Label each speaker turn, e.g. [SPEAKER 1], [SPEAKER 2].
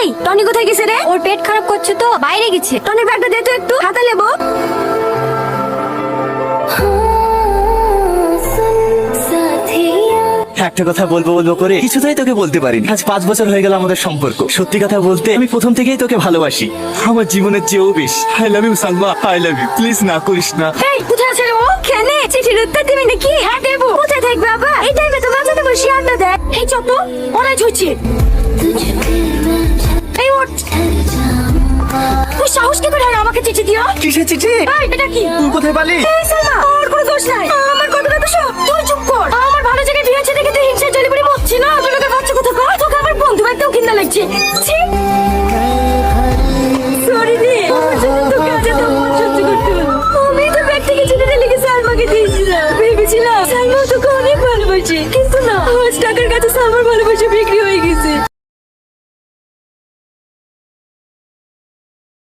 [SPEAKER 1] এই টনি কোথায় গেছে রে? ওর পেট খারাপ করছে তো বাইরে গেছে। টনির ব্যাগটা দে তো একটু, হাতে নেবো।
[SPEAKER 2] একটা কথা বলবো বলবো করে কিছুতেই তোকে বলতে পারিনি। আজ 5 বছর হয়ে গেল আমাদের সম্পর্ক। সত্যি কথা বলতে আমি প্রথম থেকেই তোকে ভালোবাসি, আমার জীবনের চেয়েও বেশি। I love you Salma, I love you. Please না করিস না।
[SPEAKER 1] এই কোথায় আছে রে ও? কেনে চিঠির উত্তর দিবি নাকি? হ্যাঁ দেবো। কোথায় থাকবে বাবা? এই টাইমে তো বাচ্চাদের বসে আড্ডা দেয়। এই চপ তো অনেক হচ্ছে। এই ওঠ। তুই সাহস কি করে আমাকে চিঠি দিও?
[SPEAKER 2] কিসের চিঠি?
[SPEAKER 1] এই এটা কি?
[SPEAKER 2] তুই কোথায় পালি?
[SPEAKER 1] এই সালমা, ওর কোনো দোষ নাই। আমার কথাটা তো শোন। তুই চুপ কর। আমার ভালো জায়গায় বিয়ে হচ্ছে দেখে তুই হিংসার জলে পড়ে মরছি না। তোর লোকের বাচ্চা কোথা কর? তোকে আমার বন্ধু একদম ঘৃণা লাগছে। ছি। সরি রে, আমার জন্য তোকে আজ এত অপমান সহ্য করতে হলো। আমি তো ব্যাগ থেকে চিঠিটা লিখে সালমাকে দিয়েছিলাম। ভেবেছিলাম সালমা তোকে অনেক ভালোবাসে, কিন্তু না, আজ টাকার কাছে সালমার ভালোবাসা